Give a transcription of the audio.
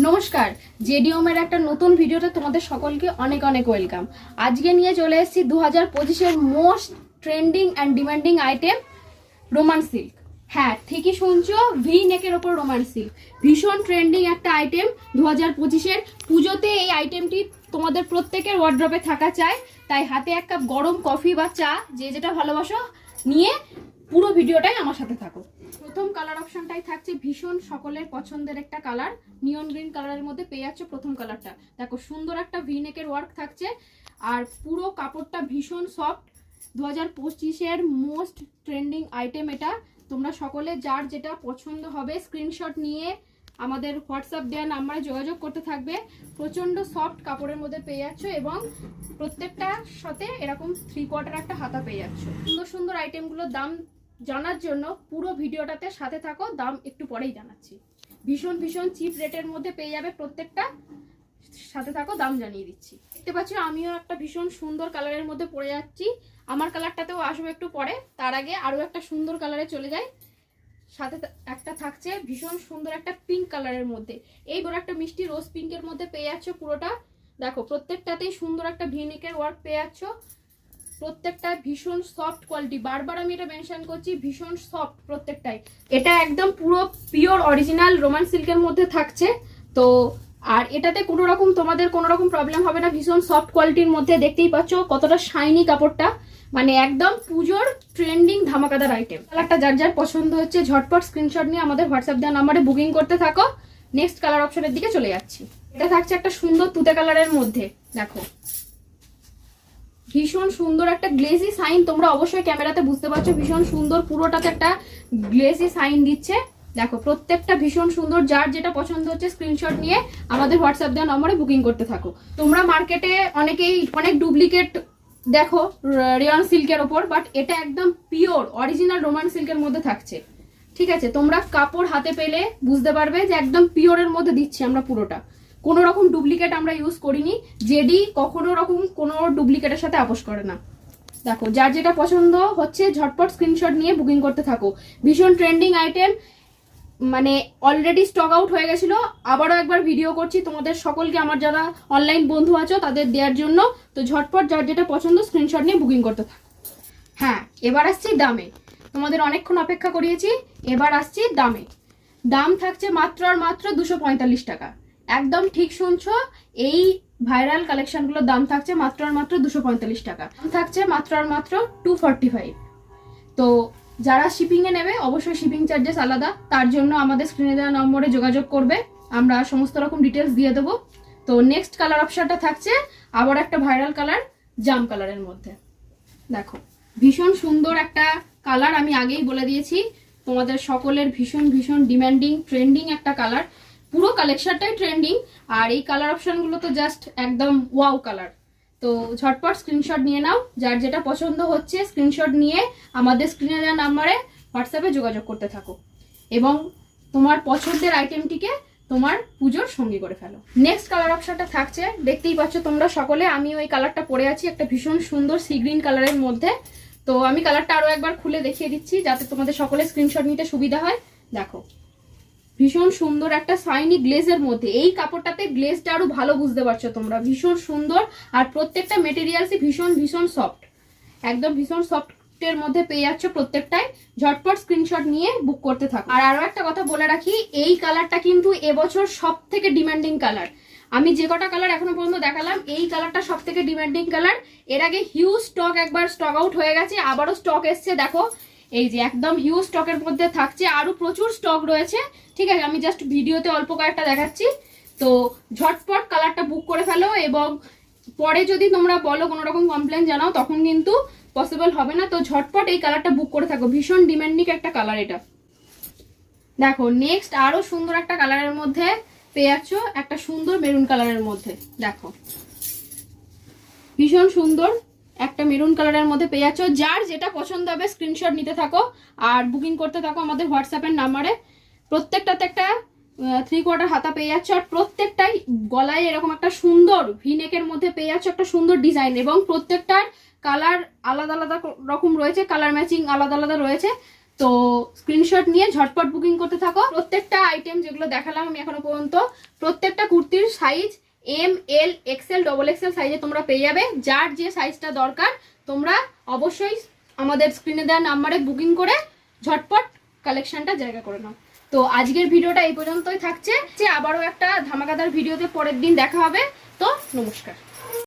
নমস্কার, জেডিওমের একটা নতুন ভিডিওতে তোমাদের সকলকে অনেক অনেক ওয়েলকাম। আজকে নিয়ে চলে এসেছি 2025-এর most trending and demanding item Roman silk. হ্যাঁ, ঠিকই শুনছো, ভি নেকের ওপর রোমান সিল্ক ভীষণ ট্রেন্ডিং একটা আইটেম 2025-এর। পুজোতে এই আইটেমটি তোমাদের প্রত্যেকের ওয়ার্ড্রপে থাকা চাই, তাই হাতে এক কাপ গরম কফি বা চা, যে যেটা ভালোবাসো, নিয়ে পুরো ভিডিওটাই আমার সাথে থাকো। প্রথম কালার অপশনটাই থাকছে ভীষণ সকলের পছন্দের একটা কালার, নিয়ন গ্রিন কালারের মধ্যে পেয়ে যাচ্ছ প্রথম কালারটা। দেখো সুন্দর একটা ভি নেকের ওয়ার্ক থাকছে, আর পুরো কাপড়টা ভীষণ সফট। 2025-এর মোস্ট ট্রেন্ডিং আইটেম এটা। তোমরা সকলে যার যেটা পছন্দ হবে স্ক্রিনশট নিয়ে আমাদের হোয়াটসঅ্যাপ দেওয়া নাম্বারে যোগাযোগ করতে থাকবে। প্রচণ্ড সফট কাপড়ের মধ্যে পেয়ে যাচ্ছ এবং প্রত্যেকটার সাথে এরকম 3/4 একটা হাতা পেয়ে যাচ্ছ। সুন্দর সুন্দর আইটেমগুলোর দাম জানার জন্য পুরো ভিডিওটাতে সাথে থাকো, দাম একটু পরেই জানাচ্ছি। ভীষণ ভীষণ চিপ রেটের মধ্যে পেয়ে যাবে প্রত্যেকটা, সাথে থাকো, দাম জানিয়ে দিচ্ছি। দেখতে পাচ্ছ আমিও একটা ভীষণ সুন্দর কালারের মধ্যে পরে যাচ্ছি। আমার কালারটাতেও আসবে একটু পরে, তার আগে আরও একটা সুন্দর কালারে চলে যাই। সাথে একটা থাকছে ভীষণ সুন্দর একটা পিঙ্ক কালারের মধ্যে, এই বড় একটা মিষ্টি রোজ পিঙ্কের মধ্যে পেয়ে যাচ্ছ পুরোটা। দেখো প্রত্যেকটাতেই সুন্দর একটা ভিনিকের ওয়ার্ক পেয়ে যাচ্ছ। প্রত্যেকটা ভীষণ সফট কোয়ালিটি, বারবার আমি এটা মেনশন করছি, ভীষণ সফট প্রত্যেকটাই। এটা একদম পুরো পিওর অরিজিনাল রোমান সিল্কের মধ্যে থাকছে। তো আর এটাতে কোনো রকম তোমাদের কোনো রকম প্রবলেম হবে না, ভীষণ সফট কোয়ালিটির মধ্যে। দেখতেই পাচ্ছ কতটা শাইনি কাপড়টা, মানে একদম পুজোর ট্রেন্ডিং ধামাকাদার আইটেম। কালারটা যার যার পছন্দ হচ্ছে ঝটপট স্ক্রিনশট নিয়ে আমাদের হোয়াটসঅ্যাপ দেওয়া নাম্বারে বুকিং করতে থাকো। নেক্সট কালার অপশনের দিকে চলে যাচ্ছি। এটা থাকছে একটা সুন্দর তুতে কালারের মধ্যে। দেখো ভীষণ সুন্দর একটা গ্লেজি সাইন, তোমরা অবশ্যই ক্যামেরাতে বুঝতে পারছো, ভীষণ সুন্দর পুরোটাতে একটা গ্লেজি সাইন দিচ্ছে। দেখো প্রত্যেকটা ভীষণ সুন্দর, যার যেটা পছন্দ হচ্ছে স্ক্রিনশট নিয়ে আমাদের হোয়াটসঅ্যাপ দেওয়া নম্বরে বুকিং করতে থাকো। তোমরা মার্কেটে অনেক ডুপ্লিকেট দেখো রেয়ন সিল্কের ওপর, বাট এটা একদম পিওর অরিজিনাল রোমান সিল্কের মধ্যে থাকছে। ঠিক আছে, তোমরা কাপড় হাতে পেলে বুঝতে পারবে যে একদম পিওরের মধ্যে দিচ্ছি আমরা পুরোটা, কোনো রকম ডুপ্লিকেট আমরা ইউজ করিনি। জেডি কখনো রকম কোনো ডুপ্লিকেটের সাথে আপোষ করে না। দেখো যার যেটা পছন্দ হচ্ছে ঝটপট স্ক্রিনশট নিয়ে বুকিং করতে থাকো। ভীষণ ট্রেন্ডিং আইটেম, মানে অলরেডি স্টক আউট হয়ে গেছিল, আবারও একবার ভিডিও করছি তোমাদের সকলকে, আমার যারা অনলাইন বন্ধু আছো তাদের দেওয়ার জন্য। তো ঝটপট যার যেটা পছন্দ স্ক্রিনশট নিয়ে বুকিং করতে থাকো। হ্যাঁ, এবার আসছি দামে। তোমাদের অনেকক্ষণ অপেক্ষা করিয়েছি, এবার আসছি দামে। দাম থাকছে মাত্র আর মাত্র 245 টাকা। একদম ঠিক শুনছো, এই ভাইরাল কালেকশনগুলোর দাম থাকছে মাত্র আর মাত্র 245 টাকা। থাকছে মাত্র আর মাত্র 245। তো যারা শিপিংয়ে নেবে অবশ্যই শিপিং চার্জেস আলাদা, তার জন্য আমাদের স্ক্রিনে দেওয়া নম্বরে যোগাযোগ করবে, আমরা সমস্ত রকম ডিটেলস দিয়ে দেবো। তো নেক্সট কালার অপশনটা থাকছে আবার একটা ভাইরাল কালার, জাম কালারের মধ্যে। দেখো ভীষণ সুন্দর একটা কালার, আমি আগেই বলে দিয়েছি তোমাদের সকলের ভীষণ ভীষণ ডিমান্ডিং ট্রেন্ডিং একটা কালার। পুরো কালেকশনটাই ট্রেন্ডিং, আর এই কালার অপশনগুলো তো জাস্ট একদম ওয়াও কালার। তো ঝটপট স্ক্রিনশট নিয়ে নাও, যার যেটা পছন্দ হচ্ছে স্ক্রিনশট নিয়ে আমাদের স্ক্রিনে দেওয়া নাম্বারে হোয়াটসঅ্যাপে যোগাযোগ করতে থাকো এবং তোমার পছন্দের আইটেমটিকে তোমার পুজোর সঙ্গী করে ফেলো। নেক্সট কালার অপশনটা থাকছে, দেখতেই পাচ্ছ তোমরা সকলে, আমি ওই কালারটা পরে আছি, একটা ভীষণ সুন্দর সি গ্রিন কালারের মধ্যে। তো আমি কালারটা আরো একবার খুলে দেখিয়ে দিচ্ছি যাতে তোমাদের সকলে স্ক্রিনশট নিতে সুবিধা হয়। দেখো ভীষণ সুন্দর একটা শাইনি গ্লেজের মধ্যে, এই কাপড়টাতে গ্লেজটা আরো ভালো বুঝতে পারছো তোমরা, ভীষণ সুন্দর। আর প্রত্যেকটা মেটেরিয়ালসই ভীষণ ভীষণ সফট, একদম ভীষণ সফটের মধ্যে পেয়ে যাচ্ছ প্রত্যেকটাই। ঝটপট স্ক্রিনশট নিয়ে বুক করতে থাকো। আর আরো একটা কথা বলে রাখি, এই কালারটা কিন্তু এবছর সব থেকে ডিমান্ডিং কালার। আমি যে কটা কালার এখনো পর্যন্ত দেখালাম, এই কালারটা সব থেকে ডিমান্ডিং কালার। এর আগে হিউজ স্টক একবার স্টক আউট হয়ে গেছে, আবারও স্টক এসছে। দেখো এই যে একদম হিউজ স্টকের মধ্যে থাকছে, আরো প্রচুর স্টক রয়েছে। ঠিক আছে, আমি জাস্ট ভিডিওতে অল্প কয়েকটা দেখাচ্ছি। তো ঝটপট কালারটা বুক করে ফেলো, এবং পরে যদি তোমরা বলো কোনো রকম কমপ্লেন জানাও তখন কিন্তু পসিবল হবে না। তো ঝটপট এই কালারটা বুক করে থাকো, ভীষণ ডিমান্ডিং একটা কালার এটা। দেখো নেক্সট আরো সুন্দর একটা কালারের মধ্যে পেয়ে যাচ্ছ, একটা সুন্দর মেরুন কালারের মধ্যে। দেখো ভীষণ সুন্দর একটা মেরুন কালারের মধ্যে পেয়ে যাচ্ছ, যার যেটা পছন্দ হবে স্ক্রিনশট নিতে থাকো আর বুকিং করতে থাকো আমাদের হোয়াটসঅ্যাপের নাম্বারে। প্রত্যেকটাতে একটা 3/4 হাতা পেয়ে যাচ্ছ, আর প্রত্যেকটাই গলায় এরকম একটা সুন্দর ভিনেকের মধ্যে পেয়ে যাচ্ছ একটা সুন্দর ডিজাইন, এবং প্রত্যেকটার কালার আলাদা আলাদা রকম রয়েছে, কালার ম্যাচিং আলাদা আলাদা রয়েছে। তো স্ক্রিনশট নিয়ে ঝটপট বুকিং করতে থাকো। প্রত্যেকটা আইটেম যেগুলো দেখালাম আমি এখনো পর্যন্ত, প্রত্যেকটা কুর্তির সাইজ এম, এল, এক্সেল, ডবল এক্সেল সাইজে তোমরা পেয়ে যাবে। যার যে সাইজটা দরকার তোমরা অবশ্যই আমাদের স্ক্রিনে দেওয়া নাম্বারে বুকিং করে ঝটপট কালেকশনটা জায়গা করে নাও। তো আজকের ভিডিওটা এই পর্যন্তই থাকছে, আবারও একটা ধামাকাদার ভিডিওতে পরের দিন দেখা হবে। তো নমস্কার।